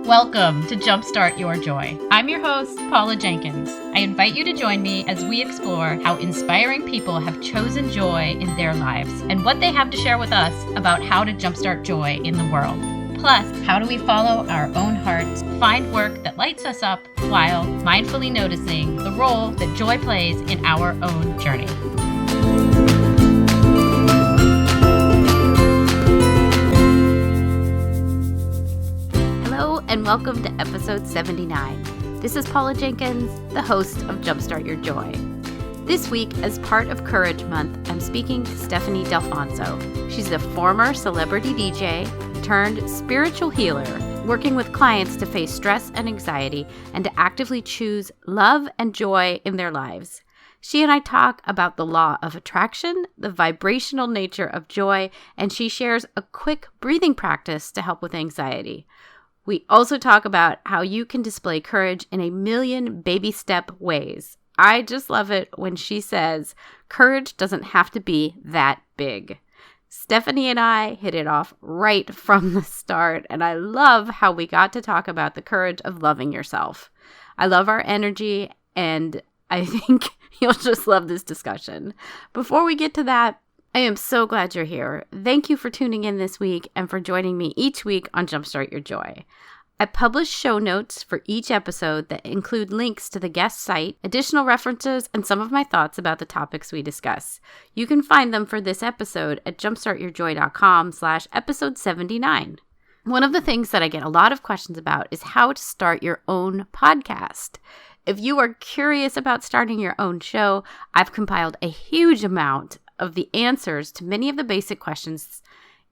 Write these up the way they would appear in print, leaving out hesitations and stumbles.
Welcome to Jumpstart Your Joy. I'm your host, Paula Jenkins. I invite you to join me as we explore how inspiring people have chosen joy in their lives and what they have to share with us about how to jumpstart joy in the world. Plus, how do we follow our own hearts, find work that lights us up while mindfully noticing the role that joy plays in our own journey. Hello and welcome to episode 79. This is Paula Jenkins, the host of Jumpstart Your Joy. This week, as part of Courage Month, I'm speaking to Stephanie Dalfonzo. She's a former celebrity DJ turned spiritual healer, working with clients to face stress and anxiety and to actively choose love and joy in their lives. She and I talk about the law of attraction, the vibrational nature of joy, and she shares a quick breathing practice to help with anxiety. We also talk about how you can display courage in a million baby step ways. I just love it when she says, courage doesn't have to be that big. Stephanie and I hit it off right from the start, and I love how we got to talk about the courage of loving yourself. I love our energy, and I think you'll just love this discussion. Before we get to that, I am so glad you're here. Thank you for tuning in this week and for joining me each week on Jumpstart Your Joy. I publish show notes for each episode that include links to the guest site, additional references, and some of my thoughts about the topics we discuss. You can find them for this episode at jumpstartyourjoy.com/episode 79. One of the things that I get a lot of questions about is how to start your own podcast. If you are curious about starting your own show, I've compiled a huge amount of the answers to many of the basic questions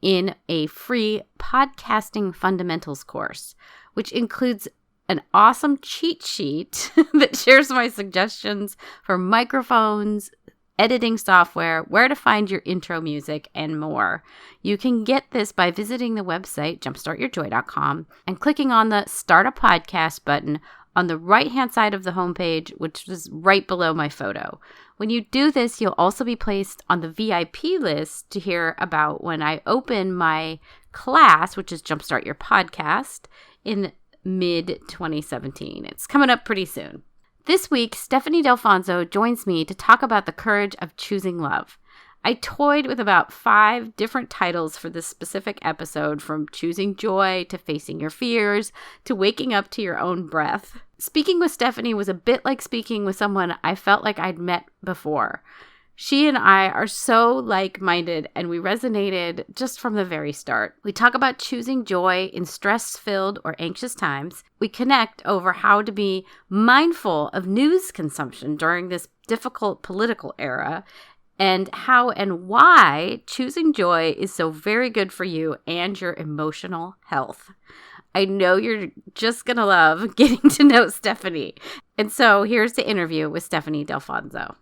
in a free podcasting fundamentals course, which includes an awesome cheat sheet that shares my suggestions for microphones, editing software, where to find your intro music, and more. You can get this by visiting the website, jumpstartyourjoy.com, and clicking on the Start a Podcast button on the right-hand side of the homepage, which is right below my photo. When you do this, you'll also be placed on the VIP list to hear about when I open my class, which is Jumpstart Your Podcast, in mid-2017. It's coming up pretty soon. This week, Stephanie Dalfonzo joins me to talk about the courage of choosing love. I toyed with about 5 different titles for this specific episode, from choosing joy to facing your fears to waking up to your own breath. Speaking with Stephanie was a bit like speaking with someone I felt like I'd met before. She and I are so like-minded, and we resonated just from the very start. We talk about choosing joy in stress-filled or anxious times. We connect over how to be mindful of news consumption during this difficult political era, and how and why choosing joy is so very good for you and your emotional health. I know you're just going to love getting to know Stephanie. And so here's the interview with Stephanie Dalfonzo.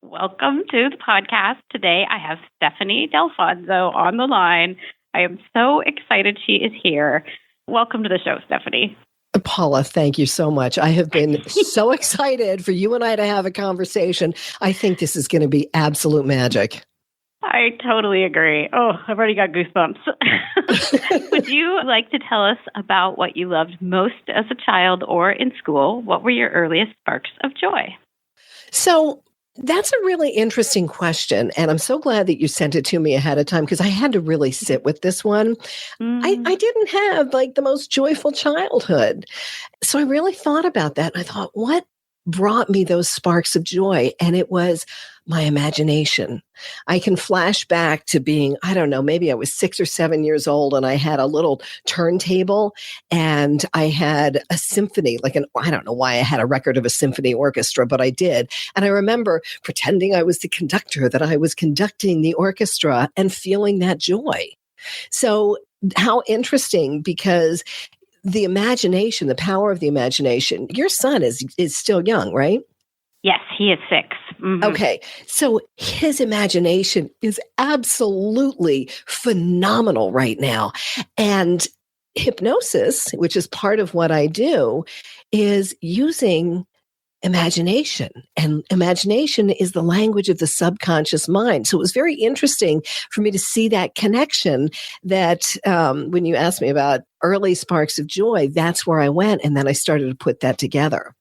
Welcome to the podcast. Today I have Stephanie Dalfonzo on the line. I am so excited she is here. Welcome to the show, Stephanie. Paula, thank you so much. I have been so excited for you and I to have a conversation. I think this is going to be absolute magic. I totally agree. Oh, I've already got goosebumps. Would you like to tell us about what you loved most as a child or in school? What were your earliest sparks of joy? So that's a really interesting question. And I'm so glad that you sent it to me ahead of time, because I had to really sit with this one. I didn't have like the most joyful childhood. So I really thought about that. And I thought, what brought me those sparks of joy? And it was my imagination. I can flash back to being, I don't know, maybe I was 6 or 7 years old, and I had a little turntable and I had a symphony, I don't know why I had a record of a symphony orchestra, but I did. And I remember pretending I was the conductor, that I was conducting the orchestra and feeling that joy. So how interesting, because the imagination, the power of the imagination, your son is still young, right? Yes, he is 6. Mm-hmm. Okay. So his imagination is absolutely phenomenal right now. And hypnosis, which is part of what I do, is using imagination. And imagination is the language of the subconscious mind. So it was very interesting for me to see that connection that when you asked me about early sparks of joy, that's where I went. And then I started to put that together.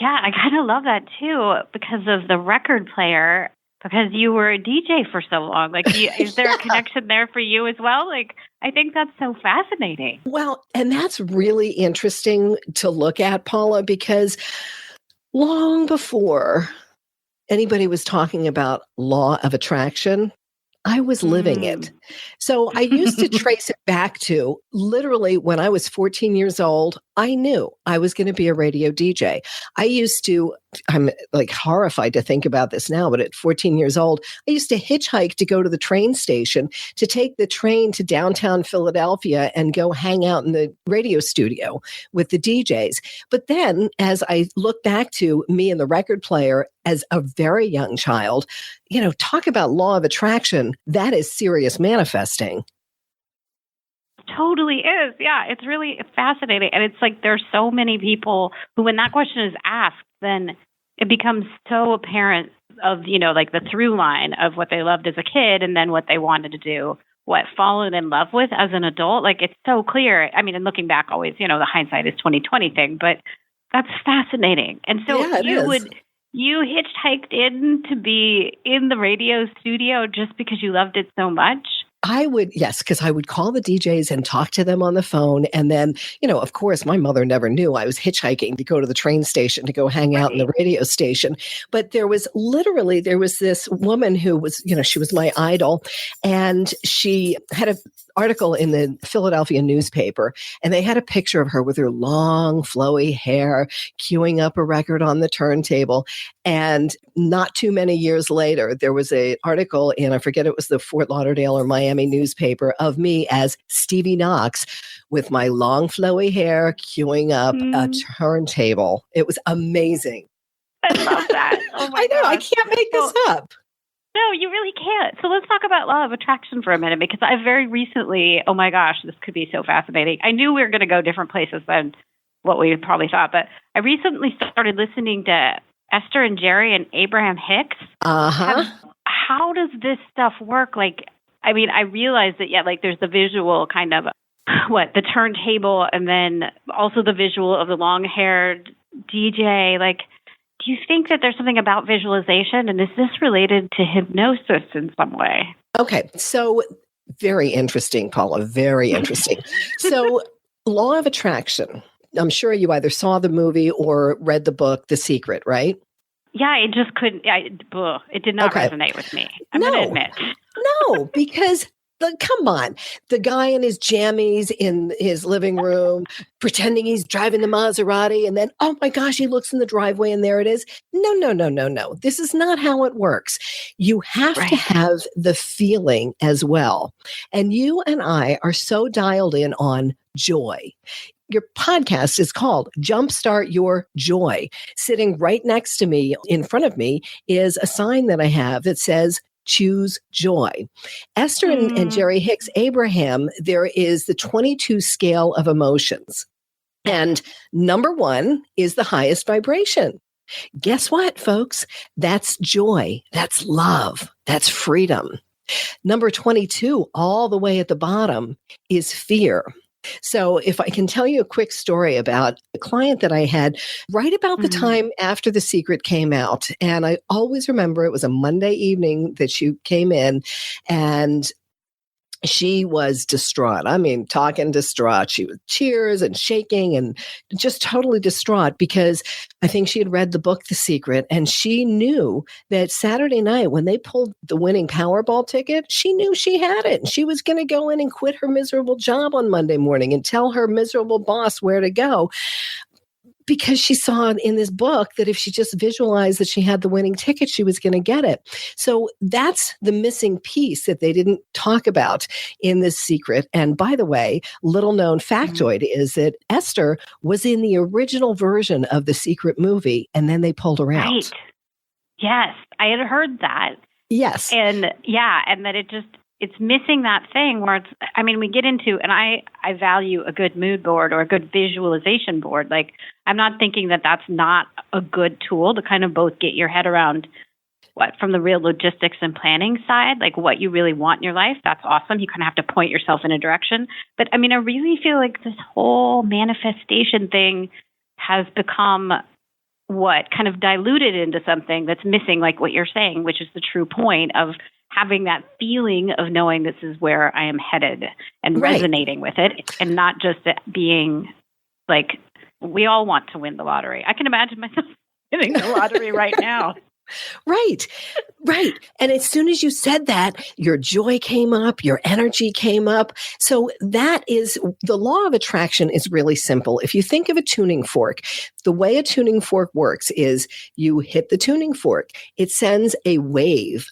Yeah, I kind of love that too because of the record player, because you were a DJ for so long. Like, is there a connection there for you as well? Like, I think that's so fascinating. Well, and that's really interesting to look at, Paula, because long before anybody was talking about law of attraction, I was living it. So I used to trace it back to literally when I was 14 years old, I knew I was going to be a radio DJ. I'm like horrified to think about this now, but at 14 years old, I used to hitchhike to go to the train station, to take the train to downtown Philadelphia and go hang out in the radio studio with the DJs. But then as I look back to me and the record player as a very young child, talk about law of attraction, that is serious manifesting. Totally is. Yeah, it's really fascinating. And it's like there's so many people who, when that question is asked, then it becomes so apparent of, like the through line of what they loved as a kid and then what they wanted to do, fallen in love with as an adult. Like, it's so clear. I mean, and looking back always, the hindsight is 20/20 thing, but that's fascinating. And so you hitchhiked in to be in the radio studio just because you loved it so much? I would, yes, because I would call the DJs and talk to them on the phone. And then, of course, my mother never knew I was hitchhiking to go to the train station to go hang out in the radio station. But there was this woman who was, she was my idol. And she had an article in the Philadelphia newspaper. And they had a picture of her with her long, flowy hair, queuing up a record on the turntable. And not too many years later, there was an article in, I forget it was the Fort Lauderdale or Miami newspaper, of me as Stevie Knox with my long flowy hair queuing up a turntable. It was amazing. I love that. Oh my I know. gosh. I can't make this up. No, you really can't. So let's talk about law of attraction for a minute, because I very recently, oh my gosh, this could be so fascinating. I knew we were going to go different places than what we probably thought, but I recently started listening to Esther and Jerry and Abraham Hicks. How does this stuff work? Like, I mean, I realized that, there's the visual kind of, the turntable, and then also the visual of the long-haired DJ. Like, do you think that there's something about visualization, and is this related to hypnosis in some way? Okay, so very interesting, Paula, very interesting. So law of attraction, I'm sure you either saw the movie or read the book, The Secret, right? Yeah, it just couldn't, it did not resonate with me. I'm going to admit. No, because come on, the guy in his jammies in his living room, pretending he's driving the Maserati, and then, oh my gosh, he looks in the driveway and there it is. No. This is not how it works. You have to have the feeling as well. And you and I are so dialed in on joy. Your podcast is called Jumpstart Your Joy. Sitting right next to me, in front of me, is a sign that I have that says, choose joy. Esther and Jerry Hicks Abraham, there is the 22 scale of emotions. And number 1 is the highest vibration. Guess what, folks? That's joy. That's love. That's freedom. Number 22, all the way at the bottom, is fear. So if I can tell you a quick story about a client that I had right about the time after The Secret came out. And I always remember it was a Monday evening that she came in, and she was distraught. I mean, talking distraught. She was tears and shaking and just totally distraught, because I think she had read the book, The Secret, and she knew that Saturday night when they pulled the winning Powerball ticket, she knew she had it. She was going to go in and quit her miserable job on Monday morning and tell her miserable boss where to go, because she saw in this book that if she just visualized that she had the winning ticket, she was going to get it. So that's the missing piece that they didn't talk about in this Secret. And by the way, little known factoid is that Esther was in the original version of the Secret movie, and then they pulled her out. Right. Yes, I had heard that. Yes. And and that it just, it's missing that thing where we get into, and I value a good mood board or a good visualization board. Like, I'm not thinking that that's not a good tool to kind of both get your head around from the real logistics and planning side, like what you really want in your life. That's awesome. You kind of have to point yourself in a direction. But I really feel like this whole manifestation thing has become what kind of diluted into something that's missing, like what you're saying, which is the true point of having that feeling of knowing this is where I am headed and resonating with it, and not just it being like, we all want to win the lottery. I can imagine myself winning the lottery right now. Right. And as soon as you said that, your joy came up, your energy came up. So that is, the law of attraction is really simple. If you think of a tuning fork, the way a tuning fork works is you hit the tuning fork. It sends a wave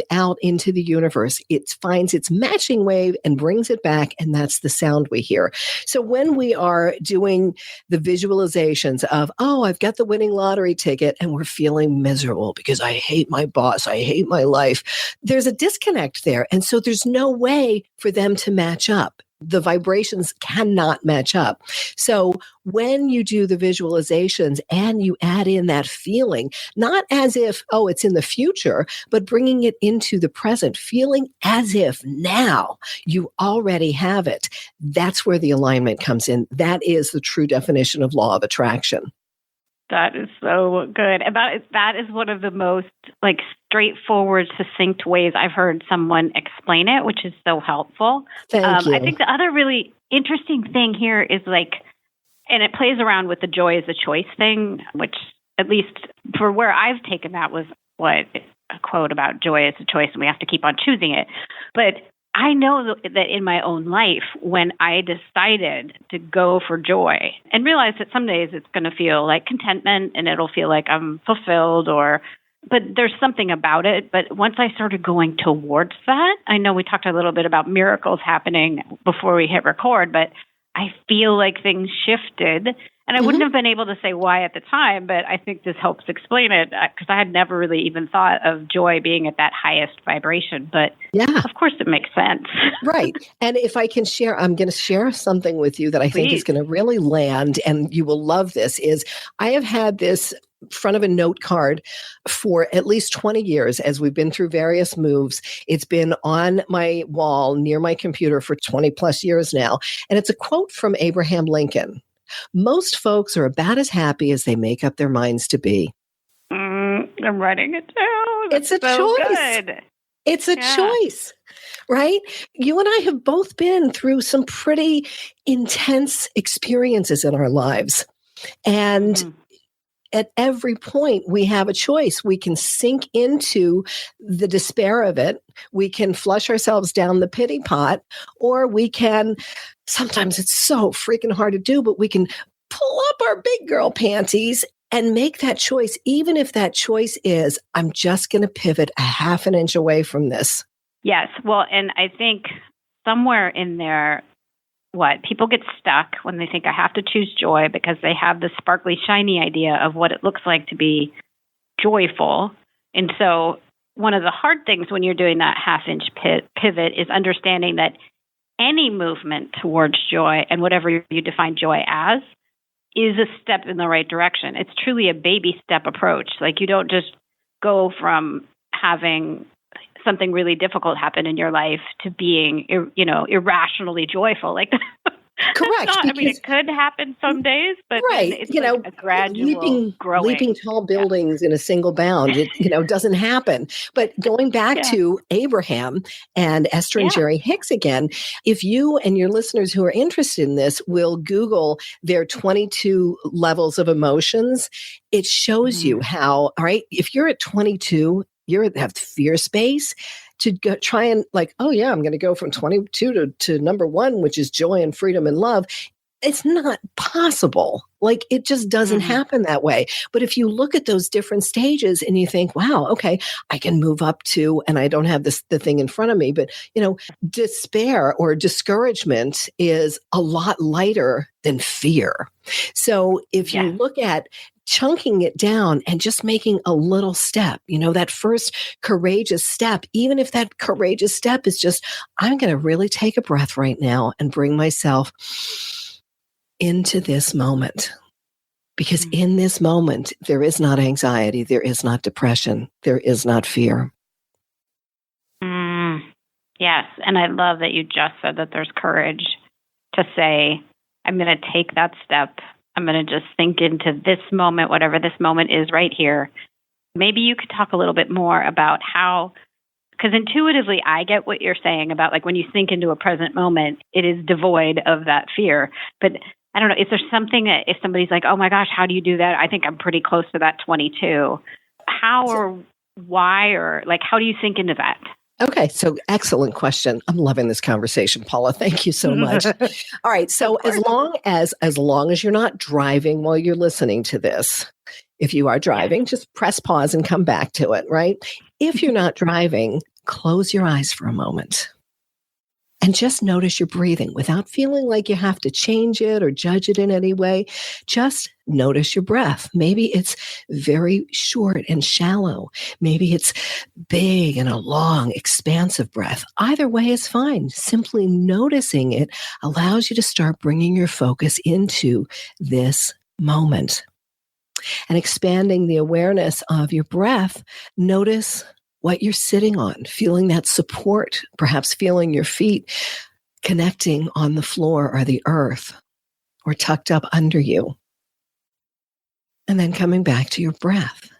out into the universe. It finds its matching wave and brings it back, and that's the sound we hear. So when we are doing the visualizations of, oh, I've got the winning lottery ticket, and we're feeling miserable because I hate my boss, I hate my life, there's a disconnect there. And so there's no way for them to match up. The vibrations cannot match up. So when you do the visualizations and you add in that feeling, not as if, oh, it's in the future, but bringing it into the present, feeling as if now you already have it, that's where the alignment comes in. That is the true definition of law of attraction. That is so good. That is one of the most straightforward, succinct ways I've heard someone explain it, which is so helpful. Thank you. I think the other really interesting thing here is and it plays around with the joy is a choice thing, which at least for where I've taken that was what a quote about joy is a choice and we have to keep on choosing it. But I know that in my own life, when I decided to go for joy and realize that some days it's going to feel like contentment and it'll feel like I'm fulfilled, but there's something about it. But once I started going towards that, I know we talked a little bit about miracles happening before we hit record, but I feel like things shifted. And I wouldn't have been able to say why at the time, but I think this helps explain it because I had never really even thought of joy being at that highest vibration. But yeah, of course it makes sense. Right. And if I can share, I'm going to share something with you that I think is going to really land, and you will love this, is I have had this front of a note card for at least 20 years as we've been through various moves. It's been on my wall near my computer for 20 plus years now. And it's a quote from Abraham Lincoln. Most folks are about as happy as they make up their minds to be. I'm writing it down. It's a choice. Good. It's a choice, right? You and I have both been through some pretty intense experiences in our lives. And at every point, we have a choice. We can sink into the despair of it. We can flush ourselves down the pity pot, or we can, sometimes it's so freaking hard to do, but we can pull up our big girl panties and make that choice, even if that choice is, I'm just going to pivot a half an inch away from this. Yes. Well, and I think somewhere in there, people get stuck when they think I have to choose joy because they have this sparkly, shiny idea of what it looks like to be joyful. And so one of the hard things when you're doing that half-inch pivot is understanding that any movement towards joy, and whatever you define joy as, is a step in the right direction. It's truly a baby step approach. Like, you don't just go from having something really difficult happen in your life to being, irrationally joyful. Like, correct. It could happen some days, but it's a gradual growing. Leaping tall buildings in a single bound, it doesn't happen. But going back to Abraham and Esther and Jerry Hicks again, if you and your listeners who are interested in this will Google their 22 levels of emotions, it shows you how, all right, if you're at 22, you have fear space to go, try and I'm going to go from 22 to number 1, which is joy and freedom and love. it's not possible. Like, it just doesn't happen that way. But if you look at those different stages and you think, wow, okay, I can move up to, and I don't have the thing in front of me, but despair or discouragement is a lot lighter than fear. So if you look at chunking it down and just making a little step, that first courageous step, even if that courageous step is just, I'm going to really take a breath right now and bring myself into this moment. Because in this moment, there is not anxiety, there is not depression, there is not fear. Yes. And I love that you just said that there's courage to say, I'm going to take that step. I'm going to just think into this moment, whatever this moment is right here. Maybe you could talk a little bit more about how, because intuitively I get what you're saying about, like, when you think into a present moment, it is devoid of that fear. But I don't know, is there something that if somebody's like, oh my gosh, how do you do that? I think I'm pretty close to that 22. How or why, or like, how do you think into that? Okay, so excellent question. I'm loving this conversation, Paula. Thank you so much. All right, so as long as you're not driving while you're listening to this, if you are driving, just press pause and come back to it, right? If you're not driving, close your eyes for a moment. And just notice your breathing without feeling like you have to change it or judge it in any way. Just notice your breath. Maybe it's very short and shallow. Maybe it's big and a long, expansive breath. Either way is fine. Simply noticing it allows you to start bringing your focus into this moment. And expanding the awareness of your breath, notice what you're sitting on, feeling that support, perhaps feeling your feet connecting on the floor or the earth or tucked up under you. And then coming back to your breath.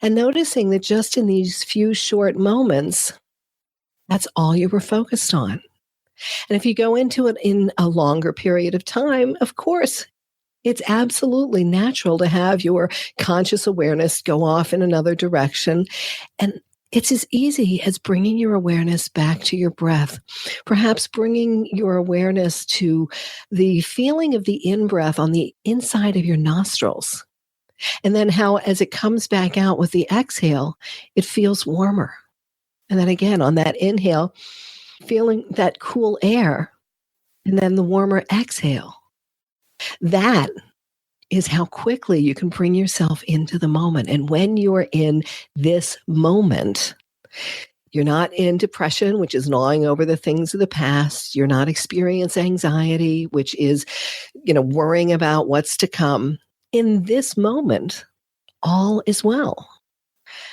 And noticing that just in these few short moments, that's all you were focused on. And if you go into it in a longer period of time, of course, it's absolutely natural to have your conscious awareness go off in another direction. And it's as easy as bringing your awareness back to your breath, perhaps bringing your awareness to the feeling of the in-breath on the inside of your nostrils. And then how, as it comes back out with the exhale, it feels warmer. And then again, on that inhale, feeling that cool air, and then the warmer exhale. That is how quickly you can bring yourself into the moment. And when you're in this moment, you're not in depression, which is gnawing over the things of the past. You're not experiencing anxiety, which is, worrying about what's to come. In this moment, all is well.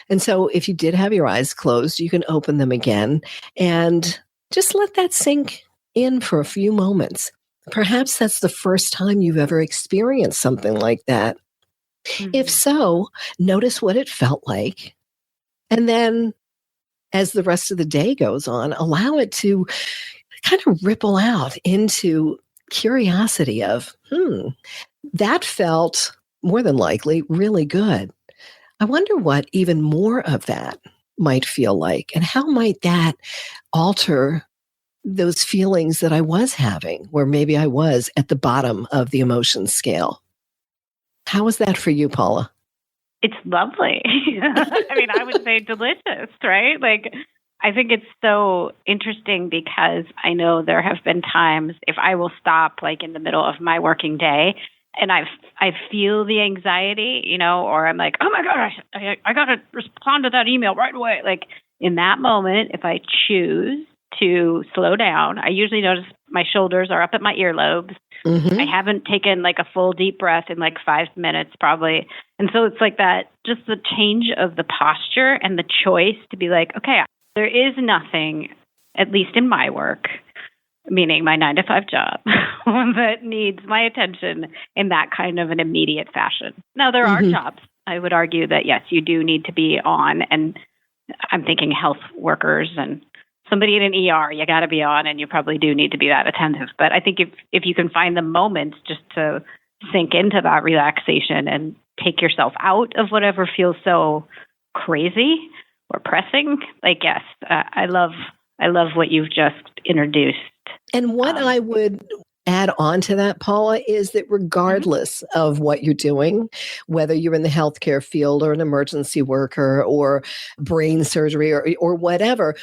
And so if you did have your eyes closed, you can open them again and just let that sink in for a few moments. Perhaps that's the first time you've ever experienced something like that. If so, notice what it felt like. And then as the rest of the day goes on, allow it to kind of ripple out into curiosity of, that felt more than likely really good. I wonder what even more of that might feel like, and how might that alter those feelings that I was having, where maybe I was at the bottom of the emotion scale. How was that for you, Paula? It's lovely. I mean, I would say delicious, right? Like, I think it's so interesting because I know there have been times if I will stop like in the middle of my working day and I feel the anxiety, or I'm like, oh my gosh, I got to respond to that email right away. Like, in that moment, if I choose to slow down, I usually notice my shoulders are up at my earlobes. I haven't taken like a full deep breath in like 5 minutes probably. And so it's like that, just the change of the posture and the choice to be like, okay, there is nothing, at least in my work, meaning my 9-to-5 job, that needs my attention in that kind of an immediate fashion. Now, there are jobs, I would argue that, yes, you do need to be on, and I'm thinking health workers and somebody in an ER, you got to be on, and you probably do need to be that attentive. But I think if you can find the moments just to sink into that relaxation and take yourself out of whatever feels so crazy or pressing, like, yes, I love what you've just introduced. And what I would add on to that, Paula, is that regardless of what you're doing, whether you're in the healthcare field or an emergency worker or brain surgery or whatever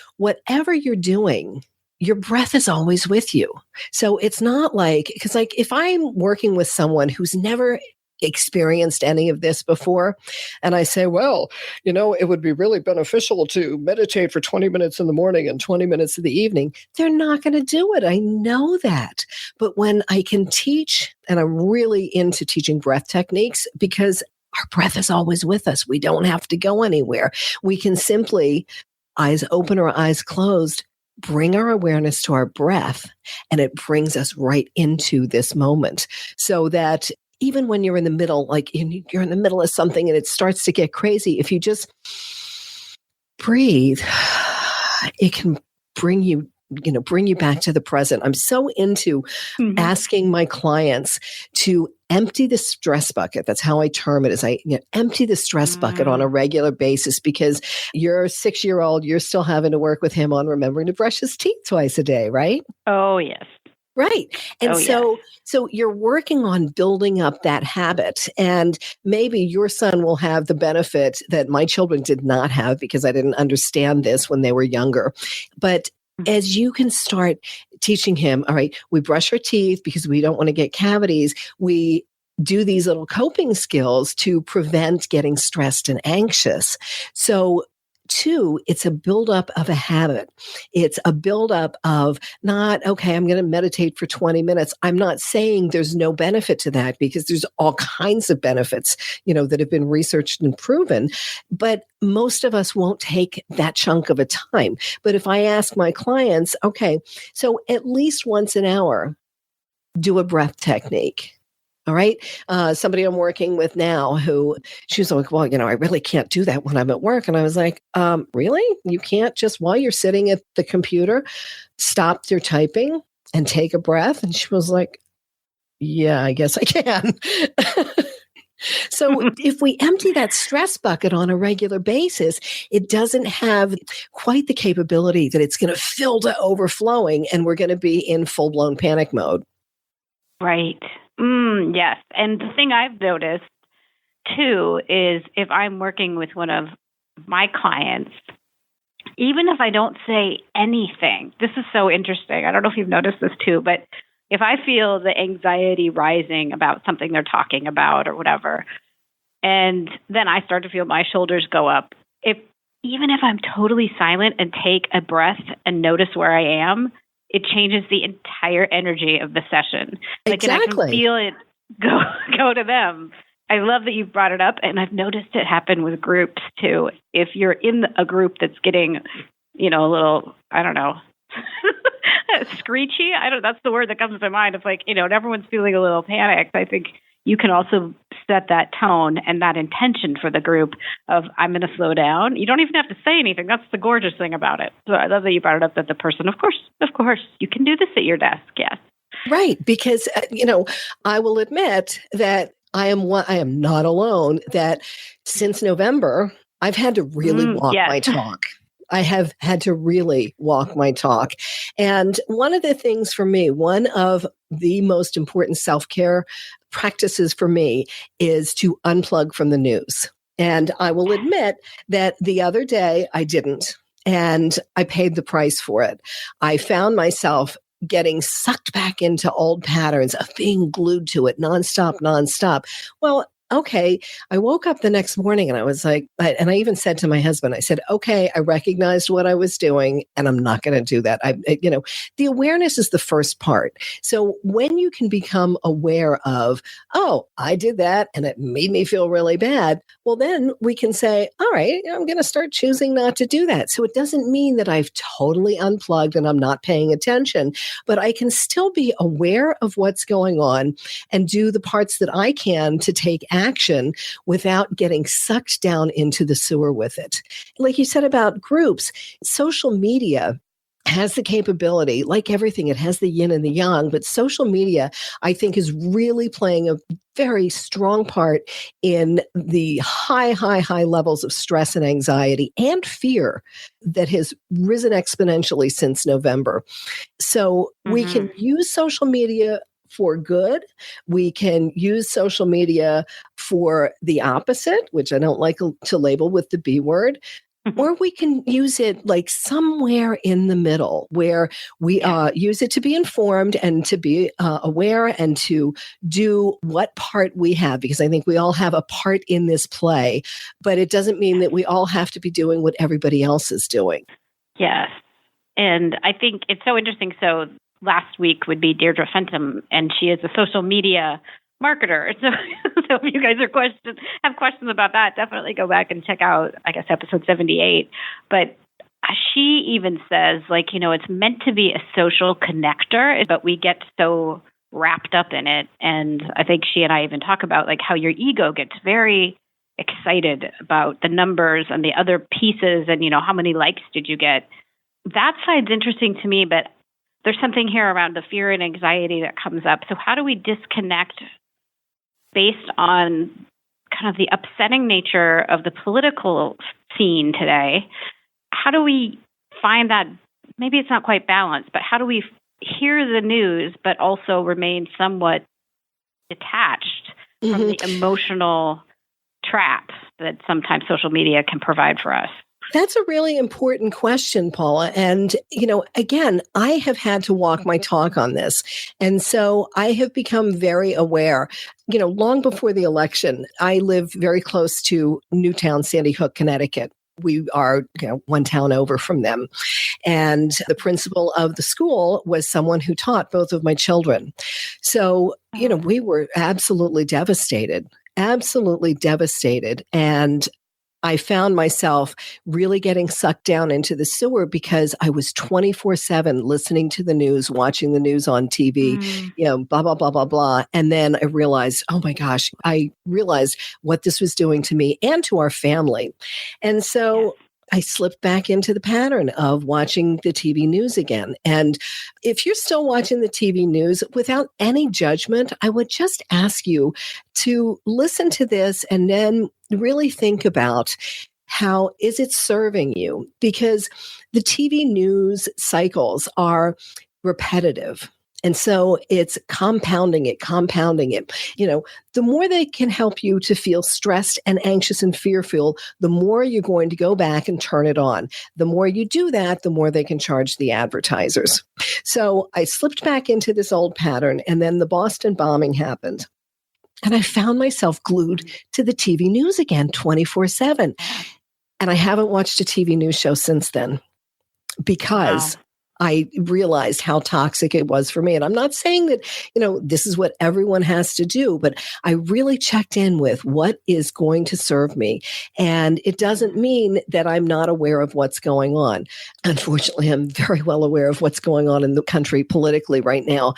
you're doing, your breath is always with you. So it's not like, because like if I'm working with someone who's never experienced any of this before, and I say, well, it would be really beneficial to meditate for 20 minutes in the morning and 20 minutes in the evening, they're not going to do it. I know that. But when I can teach, and I'm really into teaching breath techniques because our breath is always with us. We don't have to go anywhere. We can simply, eyes open or eyes closed, bring our awareness to our breath, and it brings us right into this moment so that even when you're in the middle, like you're in the middle of something and it starts to get crazy, if you just breathe, it can bring you back to the present. I'm so into asking my clients to empty the stress bucket. That's how I term it, is I empty the stress bucket on a regular basis, because your 6-year-old, you're still having to work with him on remembering to brush his teeth twice a day, right? Oh, yes. Right. And so you're working on building up that habit, and maybe your son will have the benefit that my children did not have because I didn't understand this when they were younger. But as you can start teaching him, all right, we brush our teeth because we don't want to get cavities. We do these little coping skills to prevent getting stressed and anxious. So 2, it's a buildup of a habit. It's a buildup of not, okay, I'm going to meditate for 20 minutes. I'm not saying there's no benefit to that, because there's all kinds of benefits, that have been researched and proven. But most of us won't take that chunk of a time. But if I ask my clients, okay, so at least once an hour, do a breath technique. All right. Somebody I'm working with now who she was like, well, I really can't do that when I'm at work. And I was like, really? You can't just while you're sitting at the computer, stop your typing and take a breath? And she was like, yeah, I guess I can. So if we empty that stress bucket on a regular basis, it doesn't have quite the capability that it's going to fill to overflowing and we're going to be in full-blown panic mode. Right. Yes. And the thing I've noticed, too, is if I'm working with one of my clients, even if I don't say anything, this is so interesting. I don't know if you've noticed this, too, but if I feel the anxiety rising about something they're talking about or whatever, and then I start to feel my shoulders go up, even if I'm totally silent and take a breath and notice where I am, it changes the entire energy of the session. Like, exactly. And I can feel it go to them. I love that you brought it up, and I've noticed it happen with groups too. If you're in a group that's getting, a little, I don't know, screechy. That's the word that comes to mind. It's like, and everyone's feeling a little panicked. I think you can also set that tone and that intention for the group of, I'm going to slow down. You don't even have to say anything. That's the gorgeous thing about it. So I love that you brought it up, that the person, of course, you can do this at your desk. Yes. Right. Because, I will admit that I am not alone, that since November, I've had to really walk my talk. I have had to really walk my talk. And one of the things for me, one of the most important self-care practices for me is to unplug from the news. And I will admit that the other day I didn't, and I paid the price for it. I found myself getting sucked back into old patterns of being glued to it nonstop. Well, okay. I woke up the next morning and I was like, and I even said to my husband, I said, okay, I recognized what I was doing and I'm not going to do that. The awareness is the first part. So when you can become aware of, oh, I did that and it made me feel really bad. Well, then we can say, all right, I'm going to start choosing not to do that. So it doesn't mean that I've totally unplugged and I'm not paying attention, but I can still be aware of what's going on and do the parts that I can to take action without getting sucked down into the sewer with it. Like you said about groups, social media has the capability, like everything, it has the yin and the yang, but social media, I think, is really playing a very strong part in the high levels of stress and anxiety and fear that has risen exponentially since November. So we can use social media for good. We can use social media for the opposite, which I don't like to label with the B word. Or we can use it like somewhere in the middle where we use it to be informed and to be aware and to do what part we have, because I think we all have a part in this play, but it doesn't mean that we all have to be doing what everybody else is doing. Yes. And I think it's so interesting. So last week would be Deirdre Fenton, and she is a social media marketer. So if you guys have questions about that, definitely go back and check out, I guess, episode 78. But she even says, like, you know, it's meant to be a social connector, but we get so wrapped up in it. And I think she and I even talk about like how your ego gets very excited about the numbers and the other pieces and, you know, how many likes did you get? That side's interesting to me, but there's something here around the fear and anxiety that comes up. So how do we disconnect based on kind of the upsetting nature of the political scene today? How do we find that, maybe it's not quite balanced, but how do we hear the news but also remain somewhat detached from the emotional traps that sometimes social media can provide for us? That's a really important question, Paula. And, you know, again, I have had to walk my talk on this. And so I have become very aware. You know, long before the election, I live very close to Newtown, Sandy Hook, Connecticut. We are, you know, one town over from them. And the principal of the school was someone who taught both of my children. So, you know, we were absolutely devastated. And I found myself really getting sucked down into the sewer because I was 24/7 listening to the news, watching the news on TV, you know, blah, blah, blah, blah, blah. And then I realized, oh my gosh, I realized what this was doing to me and to our family. And so I slipped back into the pattern of watching the TV news again. And if you're still watching the TV news without any judgment, I would just ask you to listen to this and then really think about how is it serving you? Because the TV news cycles are repetitive. And so it's compounding it. You know, the more they can help you to feel stressed and anxious and fearful, the more you're going to go back and turn it on. The more you do that, the more they can charge the advertisers. So I slipped back into this old pattern, and then the Boston bombing happened. And I found myself glued to the TV news again, 24/7. And I haven't watched a TV news show since then because I realized how toxic it was for me. And I'm not saying that, you know, this is what everyone has to do, but I really checked in with what is going to serve me. And it doesn't mean that I'm not aware of what's going on. Unfortunately, I'm very well aware of what's going on in the country politically right now.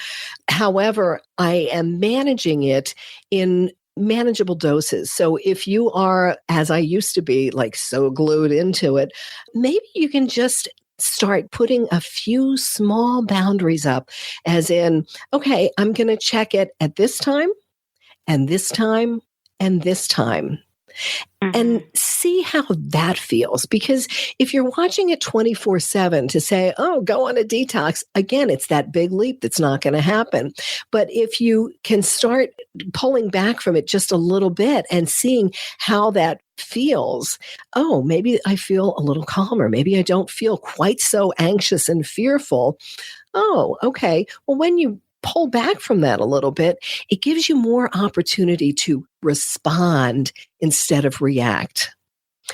However, I am managing it in manageable doses. So if you are, as I used to be, like so glued into it, maybe you can just start putting a few small boundaries up, as in, okay, I'm going to check it at this time and this time and this time. And see how that feels. Because if you're watching it 24/7 to say, oh, go on a detox, again, it's that big leap that's not going to happen. But if you can start pulling back from it just a little bit and seeing how that feels, oh, maybe I feel a little calmer. Maybe I don't feel quite so anxious and fearful. Oh, okay. Well, when you pull back from that a little bit, it gives you more opportunity to respond instead of react.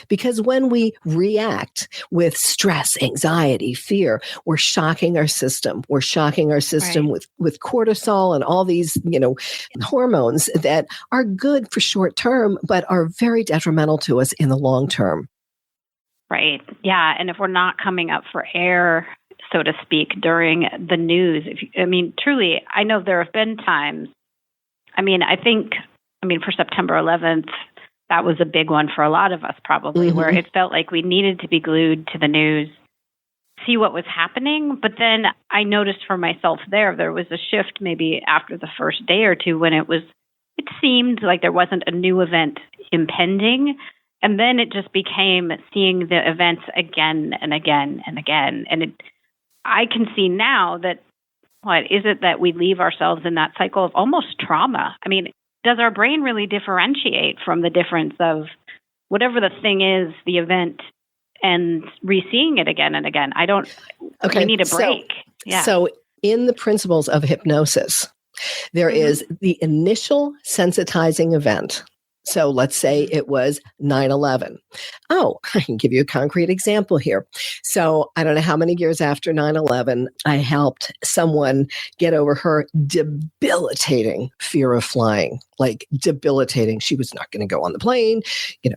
Because when we react with stress, anxiety, fear, we're shocking our system. We're shocking our system with cortisol and all these, you know, hormones that are good for short term, but are very detrimental to us in the long term. Right. Yeah. And if we're not coming up for air, so to speak, during the news, truly, I know there have been times, for September 11th, that was a big one for a lot of us probably, where it felt like we needed to be glued to the news, see what was happening. But then I noticed for myself there was a shift maybe after the first day or two when it seemed like there wasn't a new event impending. And then it just became seeing the events again and again and again. And I can see now that what is it that we leave ourselves in that cycle of almost trauma? I mean, does our brain really differentiate from the difference of whatever the thing is, the event, and re-seeing it again and again? We need a break. So in the principles of hypnosis, there is the initial sensitizing event. So let's say it was 9/11. Oh, I can give you a concrete example here. So I don't know how many years after 9/11, I helped someone get over her debilitating fear of flying, like debilitating. She was not going to go on the plane.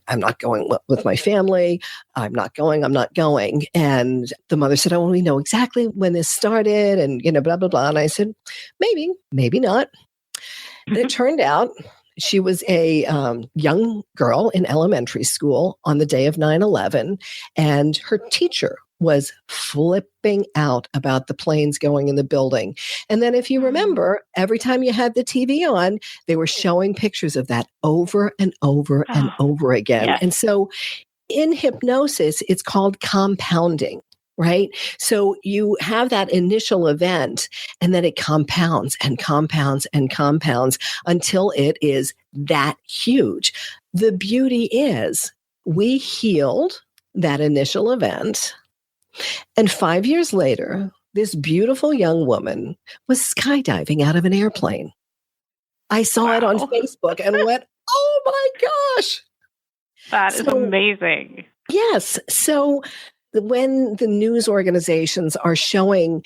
I'm not going with my family. I'm not going. And the mother said, oh, we know exactly when this started and, blah, blah, blah. And I said, maybe not. And it turned out she was a young girl in elementary school on the day of 9/11, and her teacher was flipping out about the planes going in the building. And then if you remember, every time you had the TV on, they were showing pictures of that over and over and over again. Yes. And so in hypnosis, it's called compounding. Right? So you have that initial event and then it compounds and compounds and compounds until it is that huge. The beauty is we healed that initial event. And 5 years later, this beautiful young woman was skydiving out of an airplane. I saw it on Facebook and went, oh my gosh. That is amazing. Yes. So when the news organizations are showing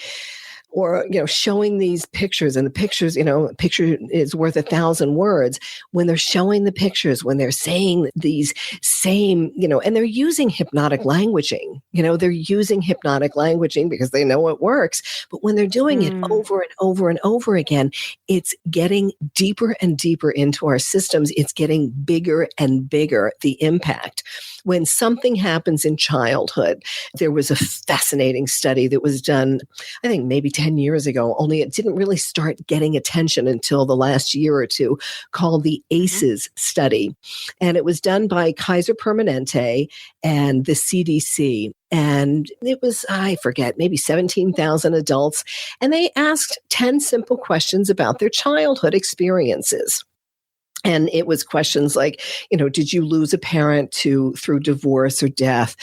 showing these pictures, and the pictures, a picture is worth 1,000 words. When they're showing the pictures, when they're saying these same, and they're using hypnotic languaging, they're using hypnotic languaging because they know it works. But when they're doing it over and over and over again, it's getting deeper and deeper into our systems. It's getting bigger and bigger, the impact. When something happens in childhood, there was a fascinating study that was done, I think maybe 10 years ago, only it didn't really start getting attention until the last year or two, called the ACEs study. And it was done by Kaiser Permanente and the CDC. And it was, I forget, maybe 17,000 adults. And they asked 10 simple questions about their childhood experiences. And it was questions like, did you lose a parent through divorce or death?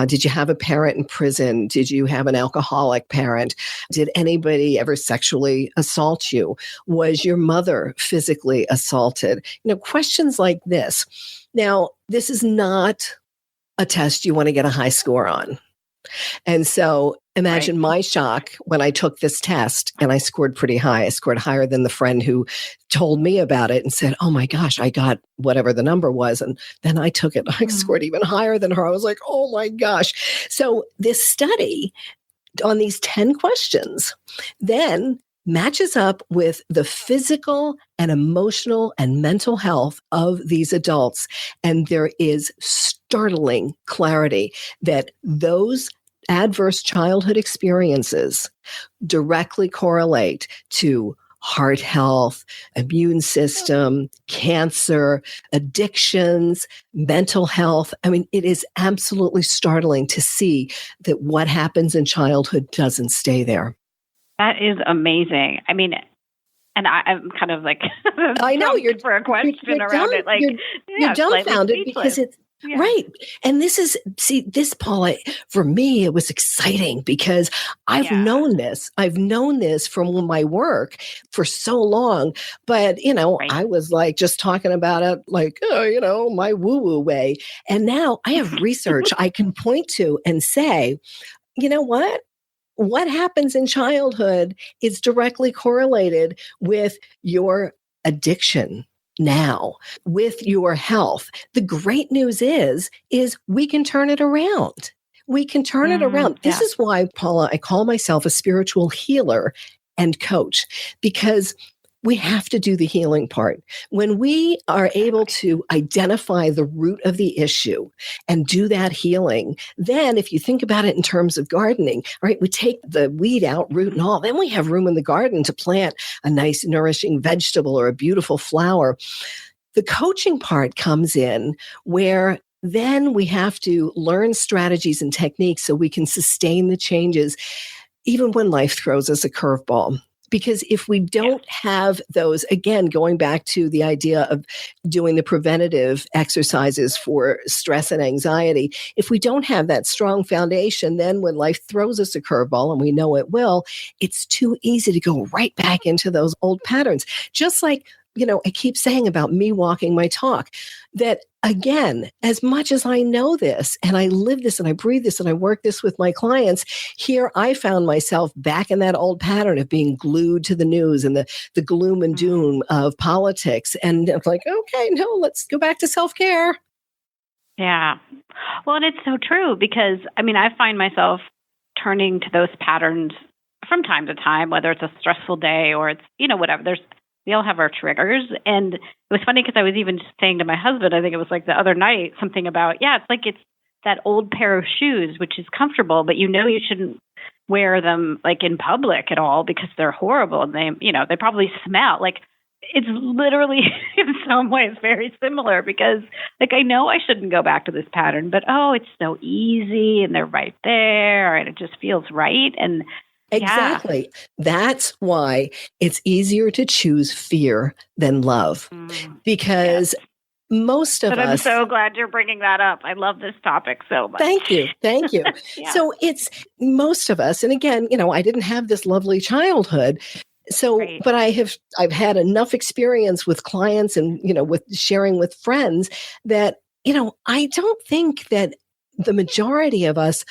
Did you have a parent in prison? Did you have an alcoholic parent? Did anybody ever sexually assault you? Was your mother physically assaulted? Questions like this. Now, this is not a test you want to get a high score on. And so imagine my shock when I took this test and I scored pretty high. I scored higher than the friend who told me about it and said, oh my gosh, I got whatever the number was. And then I took it. I scored even higher than her. I was like, oh my gosh. So this study on these 10 questions then matches up with the physical and emotional and mental health of these adults. And there is startling clarity that those adverse childhood experiences directly correlate to heart health, immune system, cancer, addictions, mental health. I mean, it is absolutely startling to see that what happens in childhood doesn't stay there. That is amazing. I mean, and I'm kind of like, I know you're for a question around it. Like, you're dumbfounded because it's right. And this, Paula, for me, it was exciting because I've known this. I've known this from my work for so long. But, I was like just talking about it like, my woo-woo way. And now I have research I can point to and say, you know what? What happens in childhood is directly correlated with your addiction now, with your health. The great news is we can turn it around. We can turn it around. This is why, Paula, I call myself a spiritual healer and coach, because we have to do the healing part. When we are able to identify the root of the issue and do that healing, then if you think about it in terms of gardening, right, we take the weed out, root and all, then we have room in the garden to plant a nice nourishing vegetable or a beautiful flower. The coaching part comes in where then we have to learn strategies and techniques so we can sustain the changes even when life throws us a curveball. Because if we don't have those, again, going back to the idea of doing the preventative exercises for stress and anxiety, if we don't have that strong foundation, then when life throws us a curveball, and we know it will, it's too easy to go right back into those old patterns. Just like, I keep saying about me walking my talk, that again, as much as I know this and I live this and I breathe this and I work this with my clients, here I found myself back in that old pattern of being glued to the news and the gloom and doom of politics. And it's like, okay, no, let's go back to self-care. Yeah. Well, and it's so true because, I find myself turning to those patterns from time to time, whether it's a stressful day or it's, whatever. We all have our triggers. And it was funny because I was even saying to my husband, I think it was like the other night, something about, it's that old pair of shoes, which is comfortable, but you shouldn't wear them like in public at all because they're horrible. And they probably smell like it's literally in some ways very similar because I know I shouldn't go back to this pattern, but it's so easy and they're right there and it just feels right. And exactly. That's why it's easier to choose fear than love because most of us. I'm so glad you're bringing that up. I love this topic so much. Thank you. So it's most of us. And again, I didn't have this lovely childhood. So, but I've had enough experience with clients and, with sharing with friends that, I don't think that the majority of us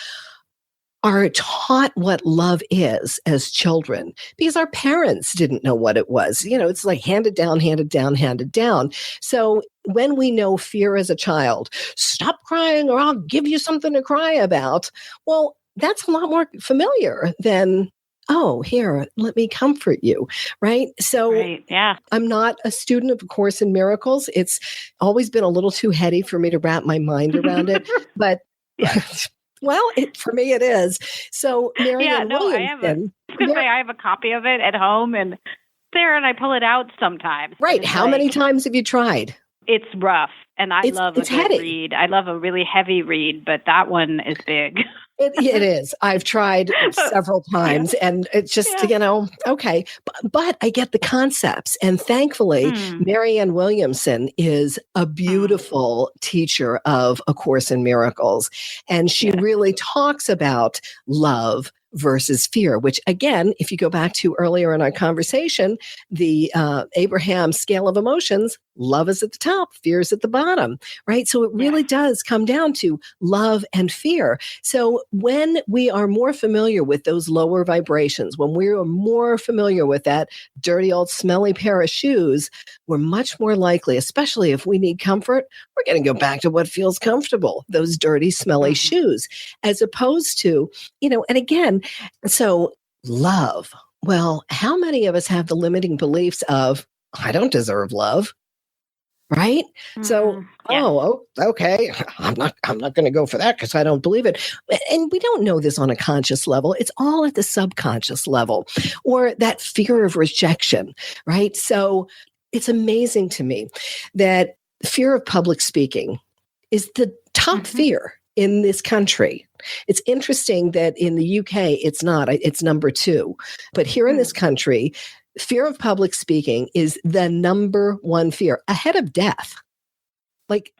are taught what love is as children because our parents didn't know what it was. It's like handed down, handed down, handed down. So when we know fear as a child, stop crying or I'll give you something to cry about. Well, that's a lot more familiar than, oh, here, let me comfort you, right? So I'm not a student of A Course in Miracles. It's always been a little too heady for me to wrap my mind around it, but well, for me it is. So Marianne Williamson. I have a copy of it at home and there, and I pull it out sometimes. Right. How many times have you tried? It's rough, and I love a good read. I love a really heavy read, but that one is big. It is. I've tried several times and it's just, okay. But I get the concepts. And thankfully, Marianne Williamson is a beautiful teacher of A Course in Miracles. And she really talks about love versus fear, which again, if you go back to earlier in our conversation, the Abraham scale of emotions, love is at the top, fear is at the bottom, right? So it really does come down to love and fear. So when we are more familiar with those lower vibrations, when we are more familiar with that dirty old smelly pair of shoes, we're much more likely, especially if we need comfort, we're going to go back to what feels comfortable, those dirty, smelly shoes, as opposed to, and again, so love. Well, how many of us have the limiting beliefs of, I don't deserve love? Right? So, okay, I'm not going to go for that because I don't believe it. And we don't know this on a conscious level. It's all at the subconscious level or that fear of rejection, right? So it's amazing to me that fear of public speaking is the top fear in this country. It's interesting that in the UK, it's not, it's number 2. But here in this country, fear of public speaking is the number 1 fear, ahead of death. Like,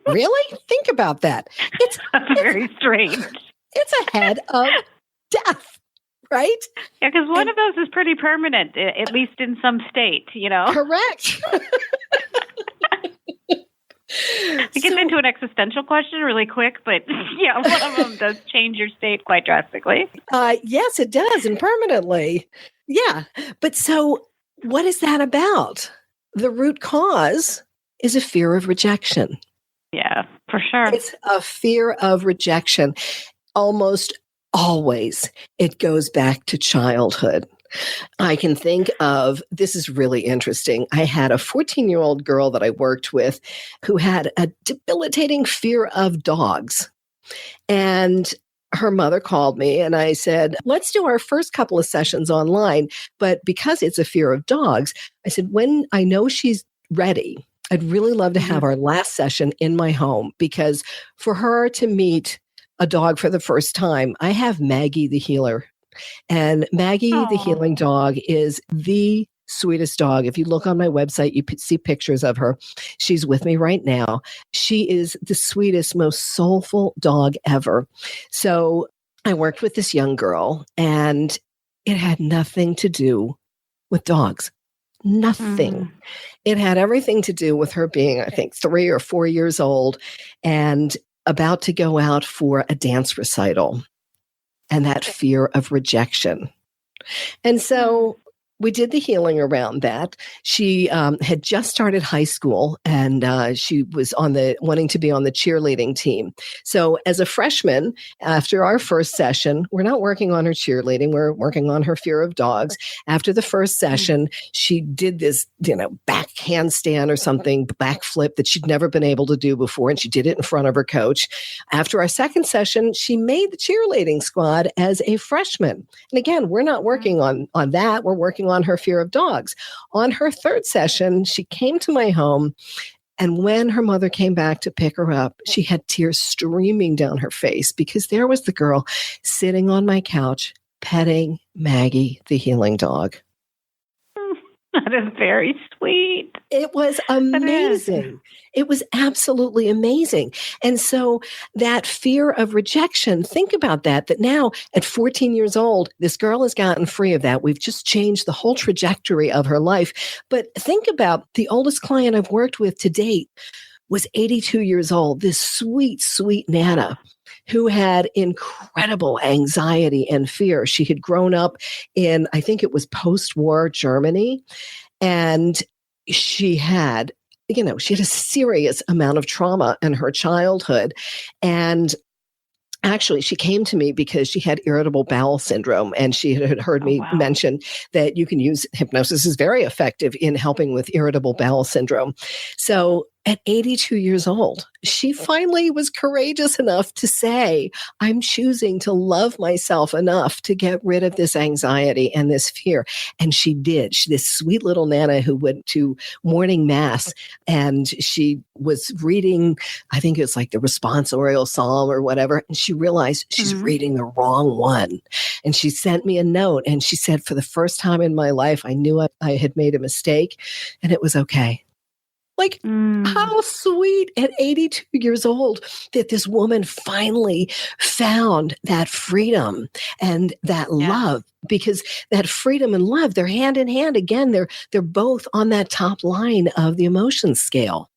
really? Think about that. It's very strange. It's ahead of death, right? Yeah, because one of those is pretty permanent, at least in some state, Correct. It gets into an existential question really quick, but one of them does change your state quite drastically. Yes, it does, and permanently. Yeah. But so what is that about? The root cause is a fear of rejection. Yeah, for sure. It's a fear of rejection. Almost always it goes back to childhood. I can think of, this is really interesting. I had a 14-year-old girl that I worked with who had a debilitating fear of dogs. And her mother called me and I said, let's do our first couple of sessions online. But because it's a fear of dogs, I said, when I know she's ready, I'd really love to have our last session in my home because for her to meet a dog for the first time, I have Maggie the healer And Maggie, the Aw. healing dog, is the sweetest dog. If you look on my website, you see pictures of her. She's with me right now. She is the sweetest, most soulful dog ever. So I worked with this young girl, and it had nothing to do with dogs. Nothing. It had everything to do with her being, I think, 3 or 4 years old and about to go out for a dance recital, and that fear of rejection. And so we did the healing around that. She had just started high school, and she was wanting to be on the cheerleading team. So as a freshman, after our first session, we're not working on her cheerleading. We're working on her fear of dogs. After the first session, she did this, back handstand or something, backflip that she'd never been able to do before, and she did it in front of her coach. After our second session, she made the cheerleading squad as a freshman. And again, we're not working on that. We're working on her fear of dogs. On her third session, she came to my home, and when her mother came back to pick her up, she had tears streaming down her face because there was the girl sitting on my couch petting Maggie, the healing dog. That is very sweet. It was amazing. It was absolutely amazing. And so that fear of rejection, think about that now at 14 years old, this girl has gotten free of that. We've just changed the whole trajectory of her life. But think about the oldest client I've worked with to date was 82 years old, this sweet, sweet Nana who had incredible anxiety and fear. She had grown up in, I think it was post-war Germany, and she had a serious amount of trauma in her childhood. And actually, she came to me because she had irritable bowel syndrome, and she had heard me mention that you can use hypnosis is very effective in helping with irritable bowel syndrome. So at 82 years old, she finally was courageous enough to say, I'm choosing to love myself enough to get rid of this anxiety and this fear. And she did. This sweet little Nana who went to morning mass, and she was reading, I think it's like the responsorial psalm or whatever. And she realized she's reading the wrong one. And she sent me a note, and she said, for the first time in my life, I knew I had made a mistake, and it was okay. Like, how sweet at 82 years old that this woman finally found that freedom and that love, because that freedom and love, they're hand in hand. Again, they're both on that top line of the emotion scale.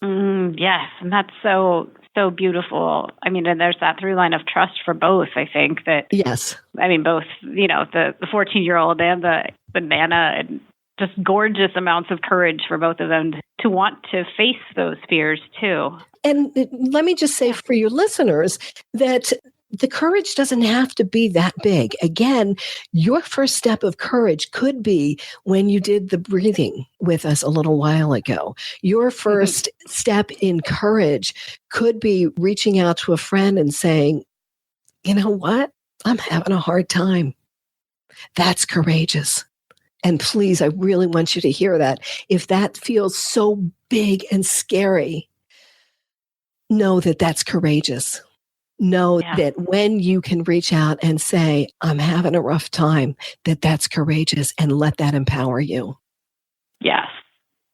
Yes, and that's so beautiful. I mean, and there's that through line of trust for both, I think that. Yes. I mean, both, the 14-year-old and the Nana, and just gorgeous amounts of courage for both of them to want to face those fears too. And let me just say for your listeners that the courage doesn't have to be that big. Again, your first step of courage could be when you did the breathing with us a little while ago. Your first step in courage could be reaching out to a friend and saying, you know what? I'm having a hard time. That's courageous. And please, I really want you to hear that. If that feels so big and scary, know that that's courageous. Know that when you can reach out and say, I'm having a rough time, that's courageous, and let that empower you. Yes.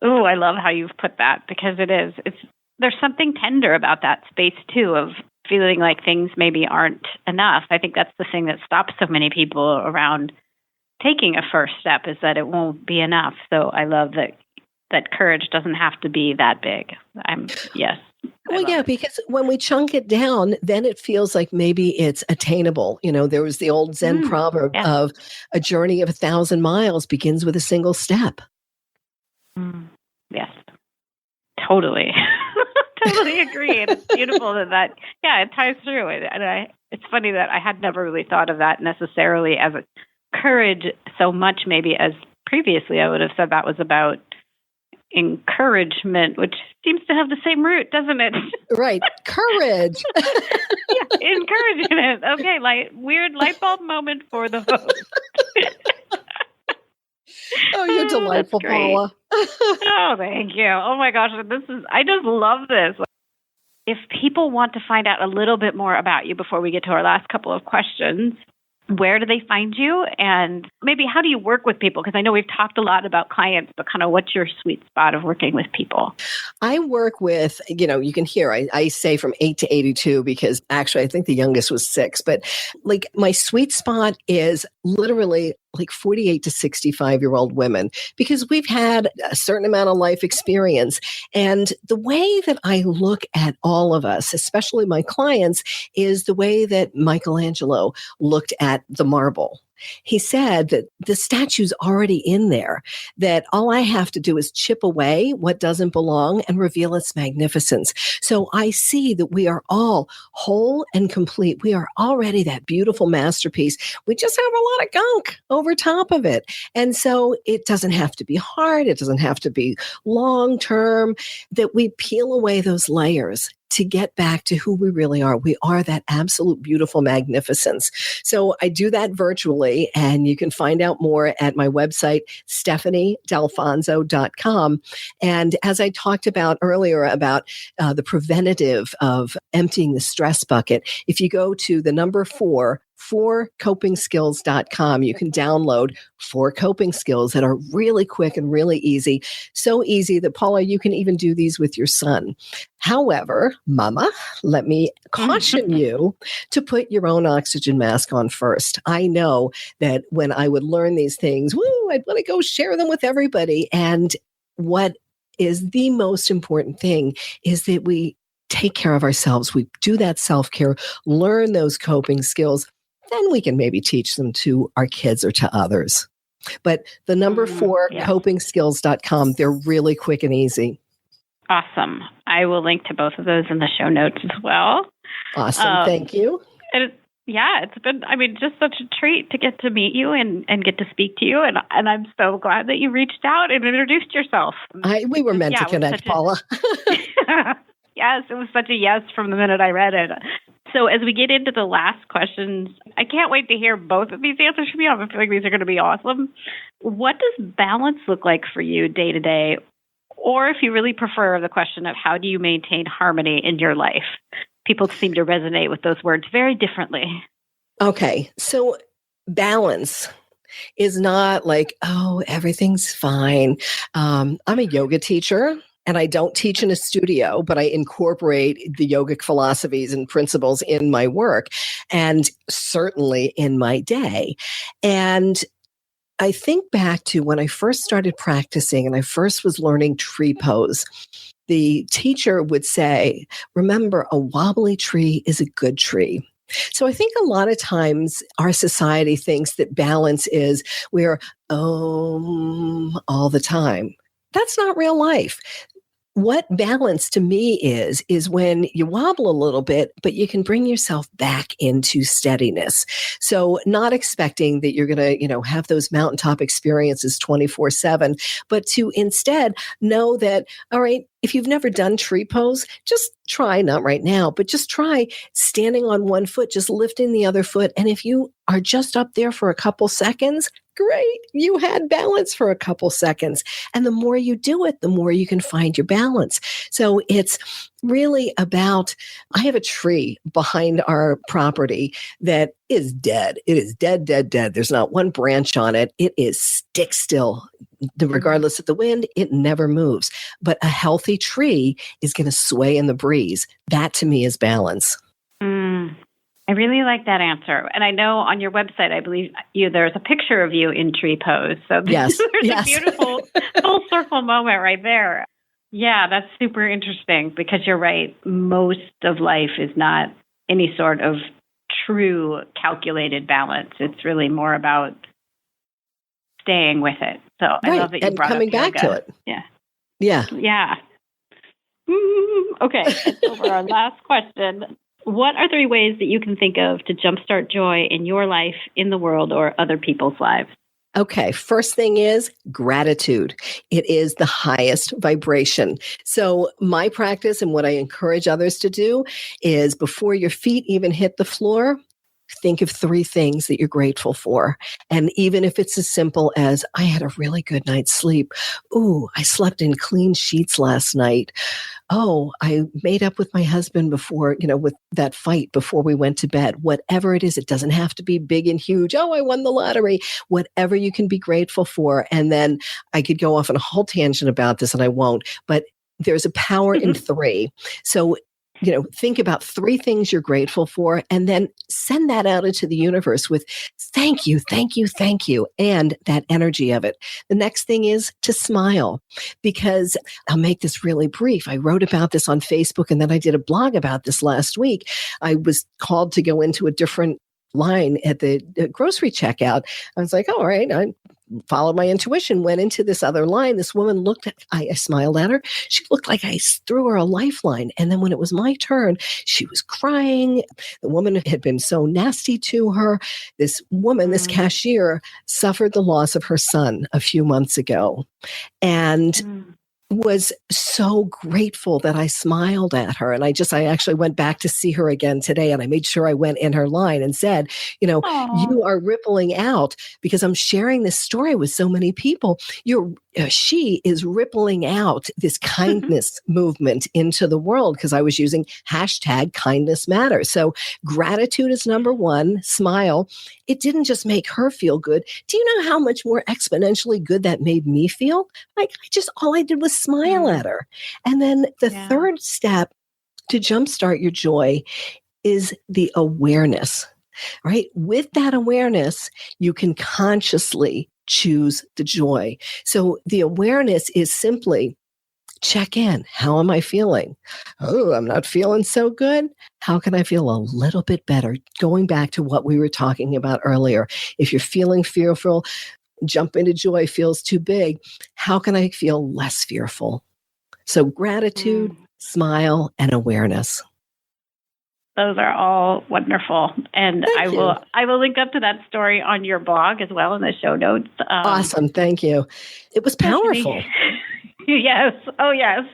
Oh, I love how you've put that, because there's something tender about that space too, of feeling like things maybe aren't enough. I think that's the thing that stops so many people around taking a first step, is that it won't be enough. So I love that courage doesn't have to be that big. Well, yeah, because when we chunk it down, then it feels like maybe it's attainable. There was the old Zen proverb of a journey of 1,000 miles begins with a single step. Yes, totally. Totally agree. And it's beautiful that it ties through it. And it's funny that I had never really thought of that necessarily as a courage so much, maybe as previously I would have said that was about encouragement, which seems to have the same root, doesn't it? Right. Courage. Encouragement. Okay, weird light bulb moment for the host. Oh, you're delightful, Paula. Oh, thank you. Oh my gosh, I just love this. If people want to find out a little bit more about you before we get to our last couple of questions, where do they find you? And maybe how do you work with people? Because I know we've talked a lot about clients, but kind of what's your sweet spot of working with people? I work with, you can hear, I say from 8 to 82 because actually I think the youngest was 6, but like my sweet spot is literally like 48 to 65-year-old women because we've had a certain amount of life experience. And the way that I look at all of us, especially my clients, is the way that Michelangelo looked at the marble. He said that the statue's already in there, that all I have to do is chip away what doesn't belong and reveal its magnificence. So I see that we are all whole and complete. We are already that beautiful masterpiece. We just have a lot of gunk over top of it. And so it doesn't have to be hard. It doesn't have to be long term, that we peel away those layers to get back to who we really are. We are that absolute beautiful magnificence. So I do that virtually, and you can find out more at my website, stephaniedalfonzo.com. And as I talked about earlier about the preventative of emptying the stress bucket, if you go to the number 4copingskills.com, you can download 4 coping skills that are really quick and really easy. So easy that, Paula, you can even do these with your son. However, Mama, let me caution you to put your own oxygen mask on first. I know that when I would learn these things, I'd want to go share them with everybody. And what is the most important thing is that we take care of ourselves. We do that self-care, learn those coping skills. Then we can maybe teach them to our kids or to others. But the number 4, copingskills.com, they're really quick and easy. Awesome. I will link to both of those in the show notes as well. Awesome. Thank you. It's been, just such a treat to get to meet you and get to speak to you. And I'm so glad that you reached out and introduced yourself. We were meant to connect, Paula. Yes, it was such a yes from the minute I read it. So as we get into the last questions, I can't wait to hear both of these answers from you. I feel like these are going to be awesome. What does balance look like for you day to day? Or if you really prefer the question of how do you maintain harmony in your life? People seem to resonate with those words very differently. Okay, so balance is not like, everything's fine. I'm a yoga teacher. And I don't teach in a studio, but I incorporate the yogic philosophies and principles in my work and certainly in my day. And I think back to when I first started practicing and I first was learning tree pose. The teacher would say, remember, a wobbly tree is a good tree. So I think a lot of times our society thinks that balance is we're all the time. That's not real life. What balance to me is when you wobble a little bit, but you can bring yourself back into steadiness. So not expecting that you're going to, have those mountaintop experiences 24/7, but to instead know that, all right, if you've never done tree pose, just try, not right now, but just try standing on one foot, just lifting the other foot. And if you are just up there for a couple seconds, great, you had balance for a couple seconds. And the more you do it, the more you can find your balance. So it's really about, I have a tree behind our property that is dead. It is dead, dead, dead. There's not one branch on it. It is stick still. Regardless of the wind, it never moves. But a healthy tree is going to sway in the breeze. That to me is balance. I really like that answer. And I know on your website, I believe there's a picture of you in tree pose. So there's a beautiful full circle moment right there. Yeah, that's super interesting because you're right. Most of life is not any sort of true calculated balance. It's really more about staying with it. So I love that you brought coming up back yoga. to it. Yeah. Okay. So for our last question, what are 3 ways that you can think of to jumpstart joy in your life, in the world, or other people's lives? Okay, first thing is gratitude. It is the highest vibration. So my practice and what I encourage others to do is before your feet even hit the floor, think of 3 things that you're grateful for. And even if it's as simple as, I had a really good night's sleep. Ooh, I slept in clean sheets last night. oh, I made up with my husband before, with that fight before we went to bed. Whatever it is, it doesn't have to be big and huge. Oh, I won the lottery. Whatever you can be grateful for. And then I could go off on a whole tangent about this, and I won't, but there's a power in 3. So think about 3 things you're grateful for, and then send that out into the universe with thank you, thank you, thank you, and that energy of it. The next thing is to smile, because I'll make this really brief. I wrote about this on Facebook, and then I did a blog about this last week. I was called to go into a different line at the grocery checkout. I was like, all right, I followed my intuition, went into this other line. This woman looked at, I smiled at her. She looked like I threw her a lifeline. And then when it was my turn, she was crying. The woman had been so nasty to her. This woman, this cashier, suffered the loss of her son a few months ago. And was so grateful that I smiled at her. And I actually went back to see her again today, and I made sure I went in her line and said, Aww. You are rippling out, because I'm sharing this story with so many people. She is rippling out this kindness movement into the world, because I was using #kindness_matters. So gratitude is number 1, smile. It didn't just make her feel good. Do you know how much more exponentially good that made me feel? Like all I did was smile at her. And then the third step to jumpstart your joy is the awareness, right? With that awareness, you can consciously choose the joy. So the awareness is simply check in. How am I feeling? Oh, I'm not feeling so good. How can I feel a little bit better? Going back to what we were talking about earlier. If you're feeling fearful, jump into joy feels too big. How can I feel less fearful? So gratitude, smile, and awareness. Those are all wonderful. And I will link up to that story on your blog as well in the show notes. Awesome. Thank you. It was powerful. Yes. Oh, yes.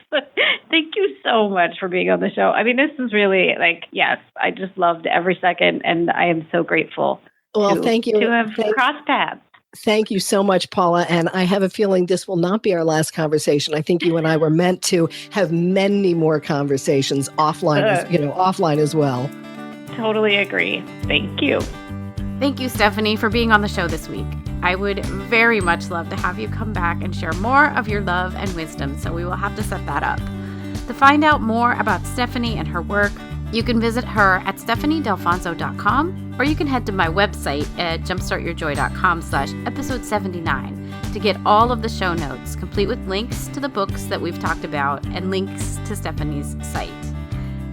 Thank you so much for being on the show. I mean, this is really I just loved every second, and I am so grateful thank you. To have crossed paths. Thank you so much, Paula. And I have a feeling this will not be our last conversation. I think you and I were meant to have many more conversations offline as well. Totally agree. Thank you. Thank you, Stephanie, for being on the show this week. I would very much love to have you come back and share more of your love and wisdom, so we will have to set that up. To find out more about Stephanie and her work, you can visit her at stephaniedalfonzo.com, or you can head to my website at jumpstartyourjoy.com/episode79 to get all of the show notes, complete with links to the books that we've talked about and links to Stephanie's site.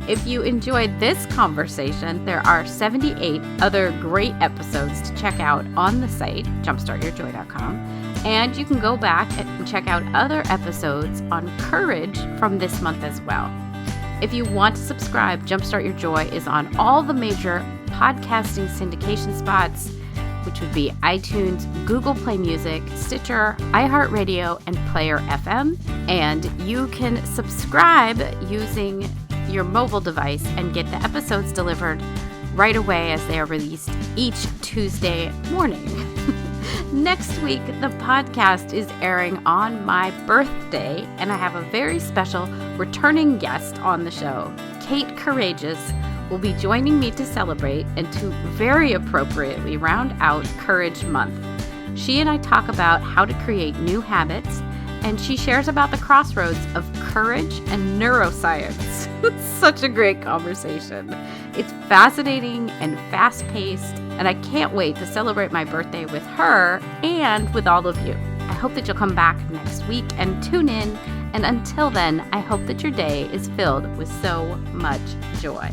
If you enjoyed this conversation, there are 78 other great episodes to check out on the site, jumpstartyourjoy.com. And you can go back and check out other episodes on courage from this month as well. If you want to subscribe, Jumpstart Your Joy is on all the major podcasting syndication spots, which would be iTunes, Google Play Music, Stitcher, iHeartRadio, and Player FM. And you can subscribe using your mobile device and get the episodes delivered right away as they are released each Tuesday morning. Next week, the podcast is airing on my birthday, and I have a very special returning guest on the show. Kate Courageous will be joining me to celebrate and to very appropriately round out Courage Month. She and I talk about how to create new habits, and she shares about the crossroads of courage and neuroscience. It's such a great conversation. It's fascinating and fast-paced, and I can't wait to celebrate my birthday with her and with all of you. I hope that you'll come back next week and tune in, and until then, I hope that your day is filled with so much joy.